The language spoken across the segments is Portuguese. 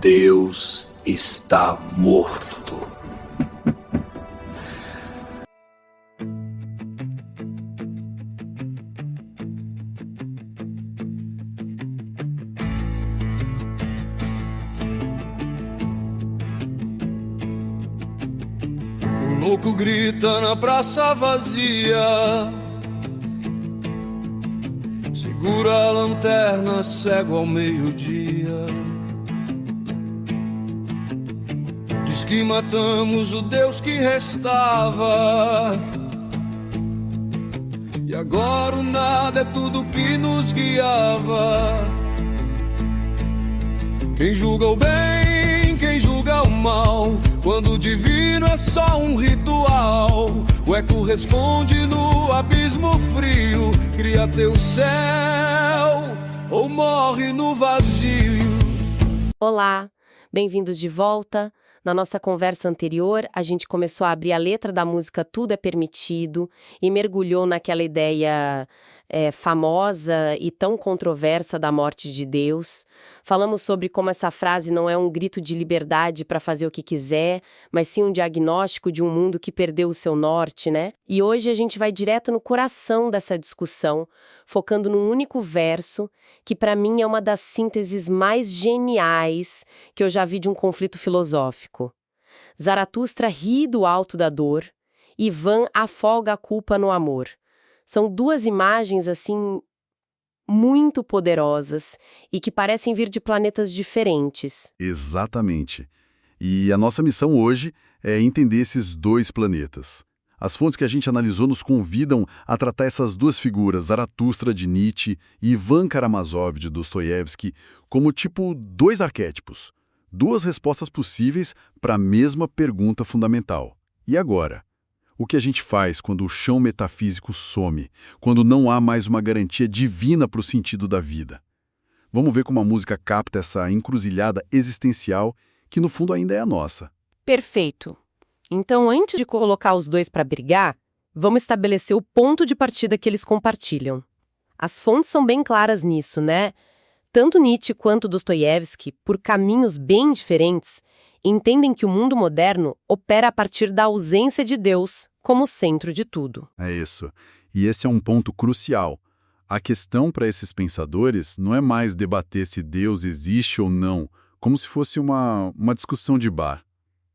Deus está morto. O louco grita na praça vazia, segura a lanterna, cego ao meio-dia. Diz que matamos o Deus que restava, e agora o nada é tudo que nos guiava. Quem julga o bem, quem julga o mal, quando o divino é só um ritual. O eco responde no abismo frio, cria teu céu ou morre no vazio. Olá, bem-vindos de volta. Na nossa conversa anterior, a gente começou a abrir a letra da música Tudo é Permitido e mergulhou naquela ideia famosa e tão controversa da morte de Deus. Falamos sobre como essa frase não é um grito de liberdade para fazer o que quiser, mas sim um diagnóstico de um mundo que perdeu o seu norte, né? E hoje a gente vai direto no coração dessa discussão, focando num único verso, que para mim é uma das sínteses mais geniais que eu já vi de um conflito filosófico. Zaratustra ri do alto da dor, Ivan afoga a culpa no amor. São duas imagens, assim, muito poderosas e que parecem vir de planetas diferentes. Exatamente. E a nossa missão hoje é entender esses dois planetas. As fontes que a gente analisou nos convidam a tratar essas duas figuras, Zaratustra de Nietzsche e Ivan Karamazov de Dostoiévski, como tipo dois arquétipos, duas respostas possíveis para a mesma pergunta fundamental. E agora? O que a gente faz quando o chão metafísico some, quando não há mais uma garantia divina para o sentido da vida? Vamos ver como a música capta essa encruzilhada existencial que no fundo ainda é a nossa. Perfeito. Então, antes de colocar os dois para brigar, vamos estabelecer o ponto de partida que eles compartilham. As fontes são bem claras nisso, né? Tanto Nietzsche quanto Dostoiévski, por caminhos bem diferentes, entendem que o mundo moderno opera a partir da ausência de Deus como centro de tudo. É isso. E esse é um ponto crucial. A questão para esses pensadores não é mais debater se Deus existe ou não, como se fosse uma discussão de bar.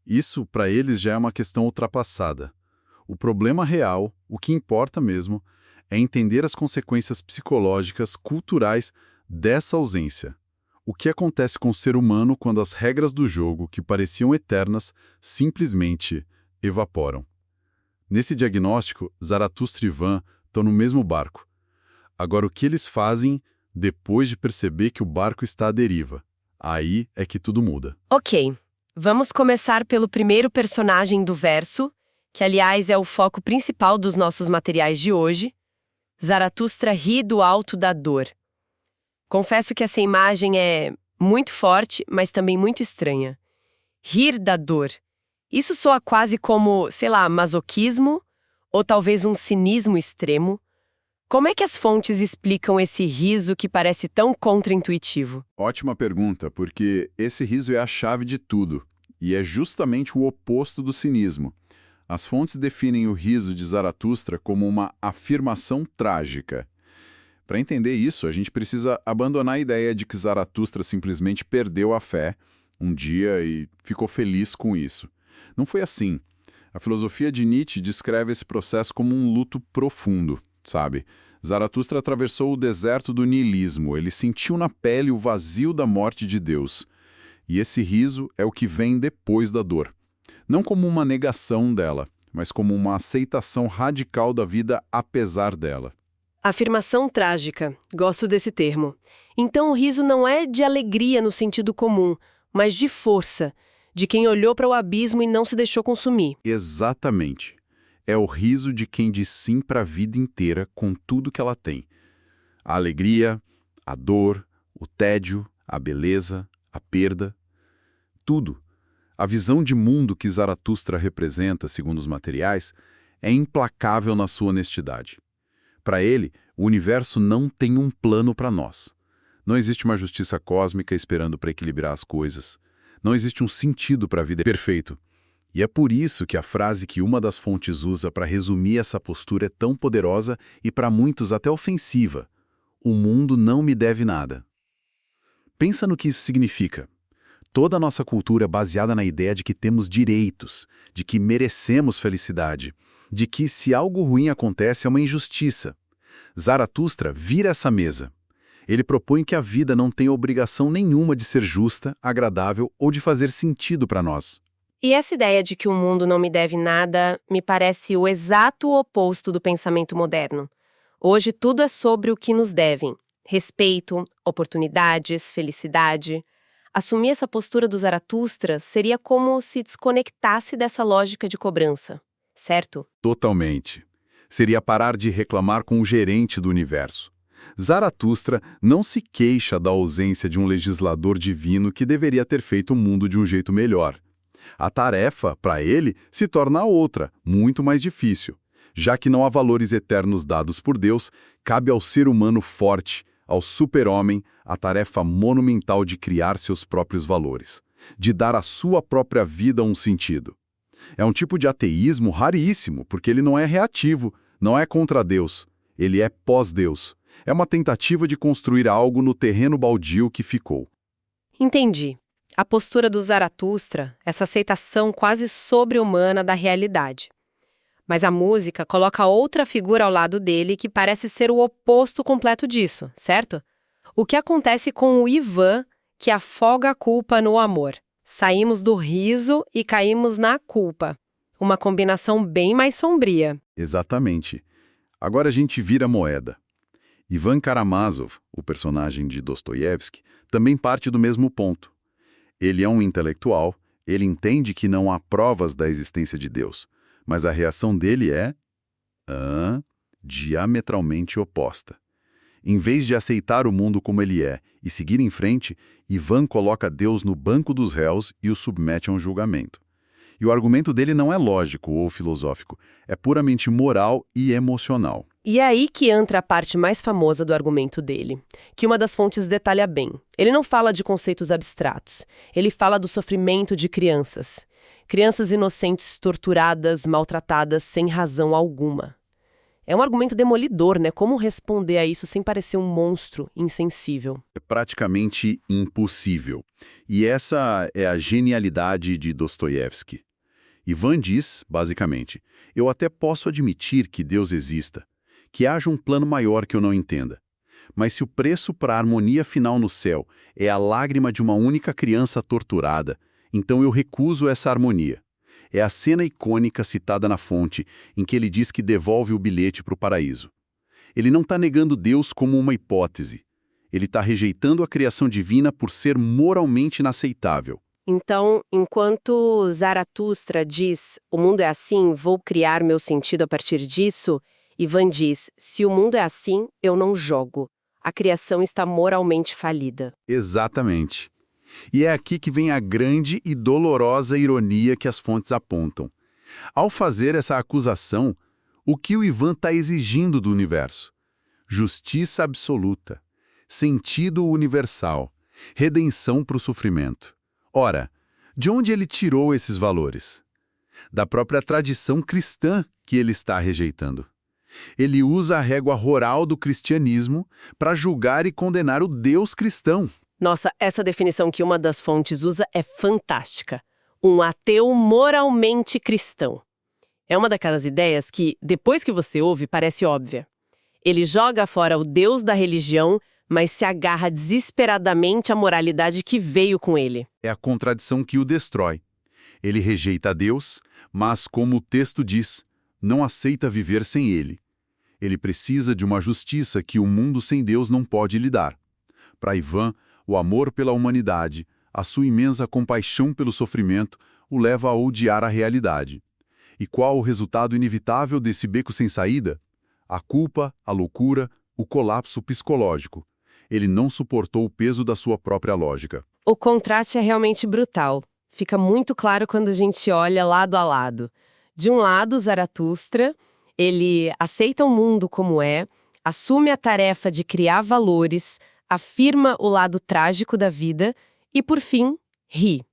Isso, para eles, já é uma questão ultrapassada. O problema real, o que importa mesmo, é entender as consequências psicológicas, culturais dessa ausência. O que acontece com o ser humano quando as regras do jogo, que pareciam eternas, simplesmente evaporam. Nesse diagnóstico, Zaratustra e Ivan estão no mesmo barco. Agora, o que eles fazem depois de perceber que o barco está à deriva? Aí é que tudo muda. Ok, vamos começar pelo primeiro personagem do verso, que aliás é o foco principal dos nossos materiais de hoje. Zaratustra ri do alto da dor. Confesso que essa imagem é muito forte, mas também muito estranha. Rir da dor. Isso soa quase como, sei lá, masoquismo ou talvez um cinismo extremo. Como é que as fontes explicam esse riso que parece tão contraintuitivo? Ótima pergunta, porque esse riso é a chave de tudo, e é justamente o oposto do cinismo. As fontes definem o riso de Zaratustra como uma afirmação trágica. Para entender isso, a gente precisa abandonar a ideia de que Zaratustra simplesmente perdeu a fé um dia e ficou feliz com isso. Não foi assim. A filosofia de Nietzsche descreve esse processo como um luto profundo, sabe? Zaratustra atravessou o deserto do niilismo, ele sentiu na pele o vazio da morte de Deus. E esse riso é o que vem depois da dor. Não como uma negação dela, mas como uma aceitação radical da vida apesar dela. Afirmação trágica. Gosto desse termo. Então o riso não é de alegria no sentido comum, mas de força, de quem olhou para o abismo e não se deixou consumir. Exatamente. É o riso de quem diz sim para a vida inteira com tudo que ela tem. A alegria, a dor, o tédio, a beleza, a perda. Tudo. A visão de mundo que Zaratustra representa, segundo os materiais, é implacável na sua honestidade. Para ele, o universo não tem um plano para nós. Não existe uma justiça cósmica esperando para equilibrar as coisas. Não existe um sentido para a vida perfeito. E é por isso que a frase que uma das fontes usa para resumir essa postura é tão poderosa e para muitos até ofensiva. O mundo não me deve nada. Pensa no que isso significa. Toda a nossa cultura é baseada na ideia de que temos direitos, de que merecemos felicidade, de que se algo ruim acontece é uma injustiça. Zaratustra vira essa mesa. Ele propõe que a vida não tem obrigação nenhuma de ser justa, agradável ou de fazer sentido para nós. E essa ideia de que o mundo não me deve nada me parece o exato oposto do pensamento moderno. Hoje tudo é sobre o que nos devem. Respeito, oportunidades, felicidade. Assumir essa postura do Zaratustra seria como se desconectasse dessa lógica de cobrança, certo? Totalmente. Seria parar de reclamar com o gerente do universo. Zaratustra não se queixa da ausência de um legislador divino que deveria ter feito o mundo de um jeito melhor. A tarefa, para ele, se torna outra, muito mais difícil. Já que não há valores eternos dados por Deus, cabe ao ser humano forte, ao super-homem, a tarefa monumental de criar seus próprios valores, de dar à sua própria vida um sentido. É um tipo de ateísmo raríssimo, porque ele não é reativo, não é contra Deus, ele é pós-Deus. É uma tentativa de construir algo no terreno baldio que ficou. Entendi. A postura do Zaratustra, essa aceitação quase sobre-humana da realidade. Mas a música coloca outra figura ao lado dele que parece ser o oposto completo disso, certo? O que acontece com o Ivan, que afoga a culpa no amor? Saímos do riso e caímos na culpa. Uma combinação bem mais sombria. Exatamente. Agora a gente vira a moeda. Ivan Karamazov, o personagem de Dostoiévski, também parte do mesmo ponto. Ele é um intelectual, ele entende que não há provas da existência de Deus, mas a reação dele é diametralmente oposta. Em vez de aceitar o mundo como ele é e seguir em frente, Ivan coloca Deus no banco dos réus e o submete a um julgamento. E o argumento dele não é lógico ou filosófico, é puramente moral e emocional. E é aí que entra a parte mais famosa do argumento dele, que uma das fontes detalha bem. Ele não fala de conceitos abstratos, ele fala do sofrimento de crianças. Crianças inocentes torturadas, maltratadas, sem razão alguma. É um argumento demolidor, né? Como responder a isso sem parecer um monstro insensível? É praticamente impossível. E essa é a genialidade de Dostoiévski. Ivan diz, basicamente, eu até posso admitir que Deus exista, que haja um plano maior que eu não entenda. Mas se o preço para a harmonia final no céu é a lágrima de uma única criança torturada, então eu recuso essa harmonia. É a cena icônica citada na fonte, em que ele diz que devolve o bilhete para o paraíso. Ele não está negando Deus como uma hipótese. Ele está rejeitando a criação divina por ser moralmente inaceitável. Então, enquanto Zaratustra diz, o mundo é assim, vou criar meu sentido a partir disso, Ivan diz, se o mundo é assim, eu não jogo. A criação está moralmente falida. Exatamente. E é aqui que vem a grande e dolorosa ironia que as fontes apontam. Ao fazer essa acusação, o que o Ivan está exigindo do universo? Justiça absoluta, sentido universal, redenção para o sofrimento. Ora, de onde ele tirou esses valores? Da própria tradição cristã que ele está rejeitando. Ele usa a régua moral do cristianismo para julgar e condenar o Deus cristão. Nossa, essa definição que uma das fontes usa é fantástica. Um ateu moralmente cristão. É uma daquelas ideias que, depois que você ouve, parece óbvia. Ele joga fora o Deus da religião, mas se agarra desesperadamente à moralidade que veio com ele. É a contradição que o destrói. Ele rejeita a Deus, mas, como o texto diz, não aceita viver sem ele. Ele precisa de uma justiça que o mundo sem Deus não pode lhe dar. Para Ivan, o amor pela humanidade, a sua imensa compaixão pelo sofrimento, o leva a odiar a realidade. E qual o resultado inevitável desse beco sem saída? A culpa, a loucura, o colapso psicológico. Ele não suportou o peso da sua própria lógica. O contraste é realmente brutal. Fica muito claro quando a gente olha lado a lado. De um lado, Zaratustra, ele aceita o mundo como é, assume a tarefa de criar valores, afirma o lado trágico da vida e, por fim, ri.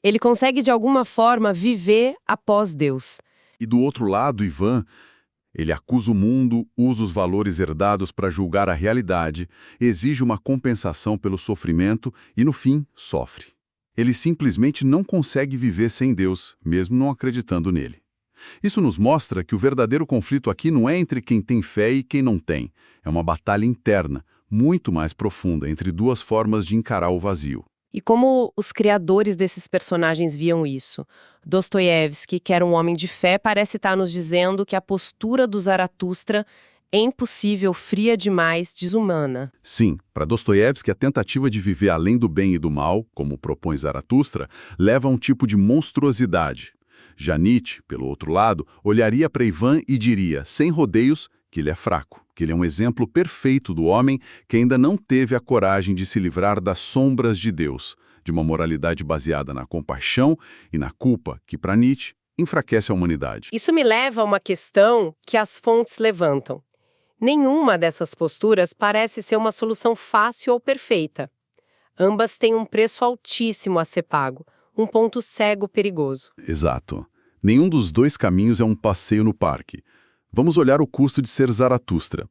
Ele consegue, de alguma forma, viver após Deus. E do outro lado, Ivan, ele acusa o mundo, usa os valores herdados para julgar a realidade, exige uma compensação pelo sofrimento e, no fim, sofre. Ele simplesmente não consegue viver sem Deus, mesmo não acreditando nele. Isso nos mostra que o verdadeiro conflito aqui não é entre quem tem fé e quem não tem. É uma batalha interna, muito mais profunda, entre duas formas de encarar o vazio. E como os criadores desses personagens viam isso? Dostoiévski, que era um homem de fé, parece estar nos dizendo que a postura do Zaratustra é impossível, fria demais, desumana. Sim, para Dostoiévski, a tentativa de viver além do bem e do mal, como propõe Zaratustra, leva a um tipo de monstruosidade. Já Nietzsche, pelo outro lado, olharia para Ivan e diria, sem rodeios, que ele é fraco, que ele é um exemplo perfeito do homem que ainda não teve a coragem de se livrar das sombras de Deus, de uma moralidade baseada na compaixão e na culpa, que, para Nietzsche, enfraquece a humanidade. Isso me leva a uma questão que as fontes levantam. Nenhuma dessas posturas parece ser uma solução fácil ou perfeita. Ambas têm um preço altíssimo a ser pago, um ponto cego perigoso. Exato. Nenhum dos dois caminhos é um passeio no parque. Vamos olhar o custo de ser Zaratustra.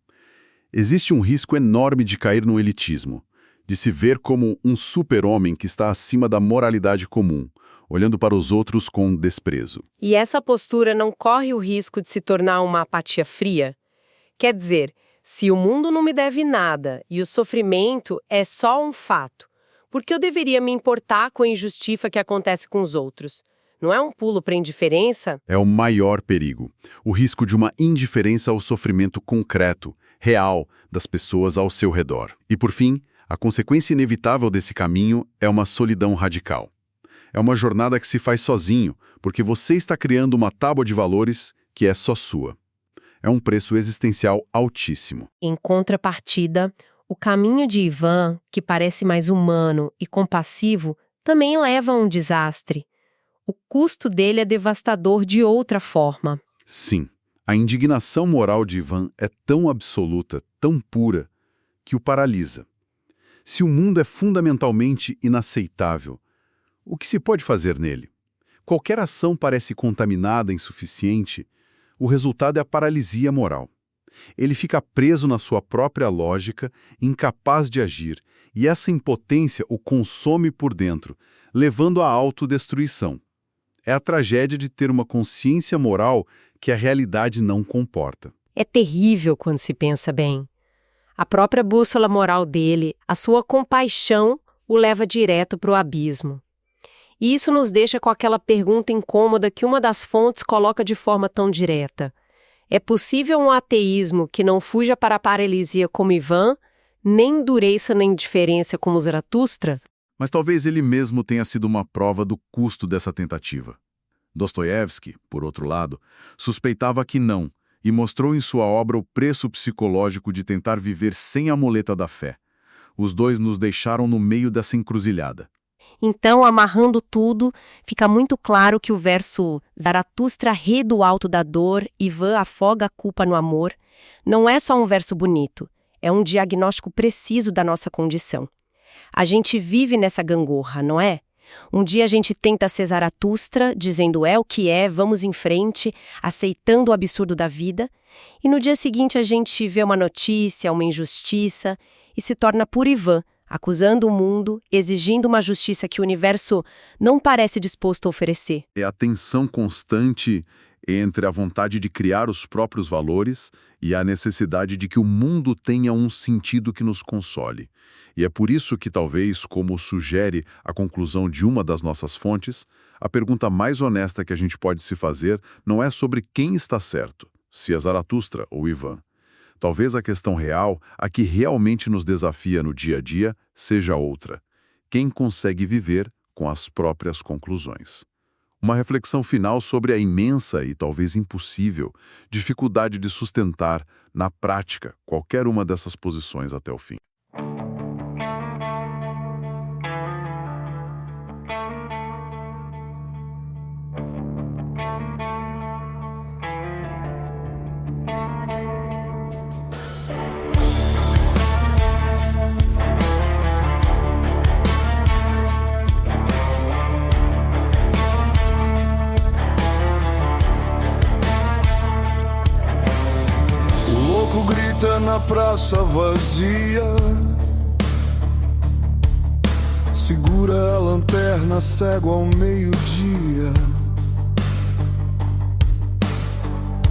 Existe um risco enorme de cair no elitismo, de se ver como um super-homem que está acima da moralidade comum, olhando para os outros com desprezo. E essa postura não corre o risco de se tornar uma apatia fria? Quer dizer, se o mundo não me deve nada e o sofrimento é só um fato, por que eu deveria me importar com a injustiça que acontece com os outros? Não é um pulo para a indiferença? É o maior perigo. O risco de uma indiferença ao sofrimento concreto, real, das pessoas ao seu redor. E, por fim, a consequência inevitável desse caminho é uma solidão radical. É uma jornada que se faz sozinho, porque você está criando uma tábua de valores que é só sua. É um preço existencial altíssimo. Em contrapartida, o caminho de Ivan, que parece mais humano e compassivo, também leva a um desastre. O custo dele é devastador de outra forma. Sim, a indignação moral de Ivan é tão absoluta, tão pura, que o paralisa. Se o mundo é fundamentalmente inaceitável, o que se pode fazer nele? Qualquer ação parece contaminada, insuficiente, o resultado é a paralisia moral. Ele fica preso na sua própria lógica, incapaz de agir, e essa impotência o consome por dentro, levando à autodestruição. É a tragédia de ter uma consciência moral que a realidade não comporta. É terrível quando se pensa bem. A própria bússola moral dele, a sua compaixão, o leva direto para o abismo. E isso nos deixa com aquela pergunta incômoda que uma das fontes coloca de forma tão direta. É possível um ateísmo que não fuja para a paralisia como Ivan, nem endureza nem indiferença como Zaratustra? Mas talvez ele mesmo tenha sido uma prova do custo dessa tentativa. Dostoiévski, por outro lado, suspeitava que não, e mostrou em sua obra o preço psicológico de tentar viver sem a muleta da fé. Os dois nos deixaram no meio dessa encruzilhada. Então, amarrando tudo, fica muito claro que o verso Zaratustra ri do alto da dor, Ivan afoga a culpa no amor, não é só um verso bonito, é um diagnóstico preciso da nossa condição. A gente vive nessa gangorra, não é? Um dia a gente tenta ser Zaratustra, dizendo é o que é, vamos em frente, aceitando o absurdo da vida, e no dia seguinte a gente vê uma notícia, uma injustiça, e se torna puro Ivan, acusando o mundo, exigindo uma justiça que o universo não parece disposto a oferecer. É a tensão constante entre a vontade de criar os próprios valores e a necessidade de que o mundo tenha um sentido que nos console. E é por isso que talvez, como sugere a conclusão de uma das nossas fontes, a pergunta mais honesta que a gente pode se fazer não é sobre quem está certo, se é Zaratustra ou Ivan. Talvez a questão real, a que realmente nos desafia no dia a dia, seja outra. Quem consegue viver com as próprias conclusões? Uma reflexão final sobre a imensa e talvez impossível dificuldade de sustentar, na prática, qualquer uma dessas posições até o fim. na praça vazia, segura a lanterna cego ao meio-dia.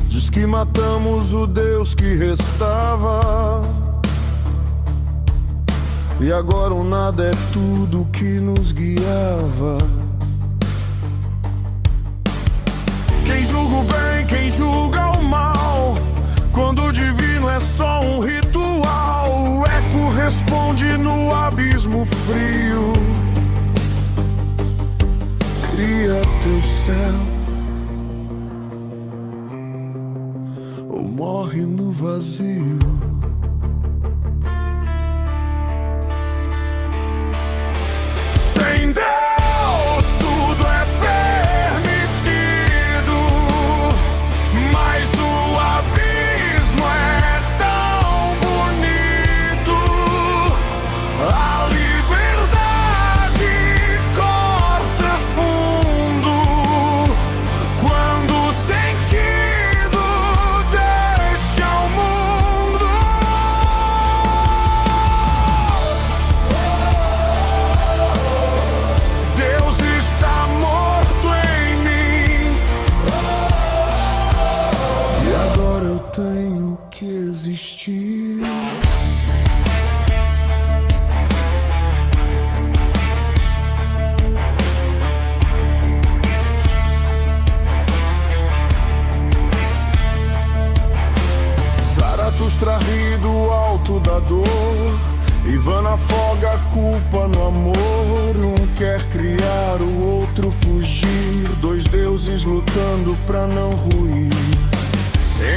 Diz que matamos o Deus que restava, e agora o nada é tudo que nos guiava. Quem julga o bem, quem julga o mal, quando o divino é só um ritual. O eco responde no abismo frio. Cria teu céu ou morre no vazio. Sem Deus tudo é permitido, mas o abismo é tão bonito. A liberdade corta fundo quando o sentido deixa o mundo. Deus está morto em mim, e agora eu tenho que existir. Zaratustra ri do alto da dor, Ivana afoga a culpa no amor. Um quer criar, o outro fugir, dois deuses lutando pra não ruir.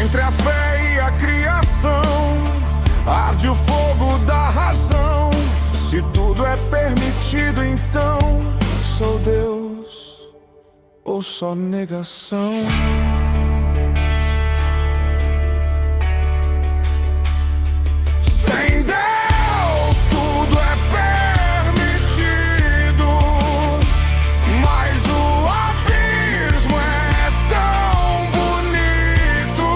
Entre a fé e a criação arde o fogo da razão. Se tudo é permitido, então sou Deus ou só negação? Sem Deus tudo é permitido, mas o abismo é tão bonito.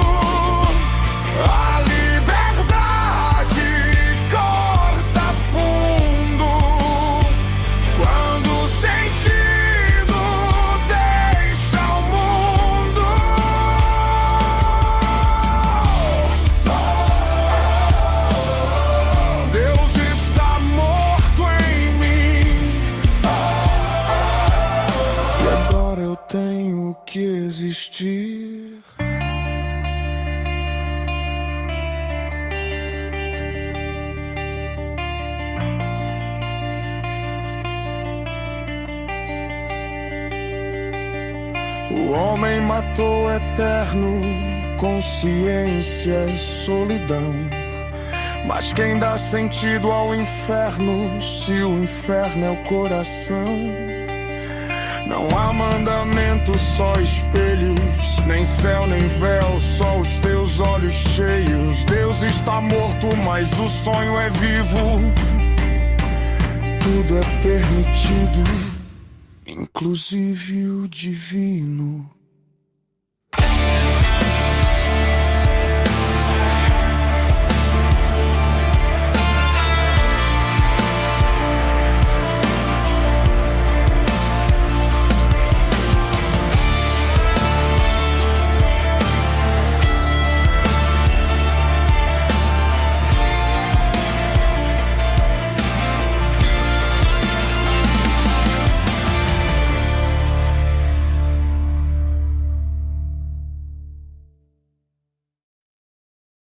A liberdade corta fundo quando o sentido deixa o mundo. Deus está morto em mim, e agora eu tenho que existir. O homem matou o eterno, consciência e solidão. Mas quem dá sentido ao inferno, se o inferno é o coração? Não há mandamento, só espelhos, nem céu, nem véu, só os teus olhos cheios. Deus está morto, mas o sonho é vivo. Tudo é permitido, inclusive o divino.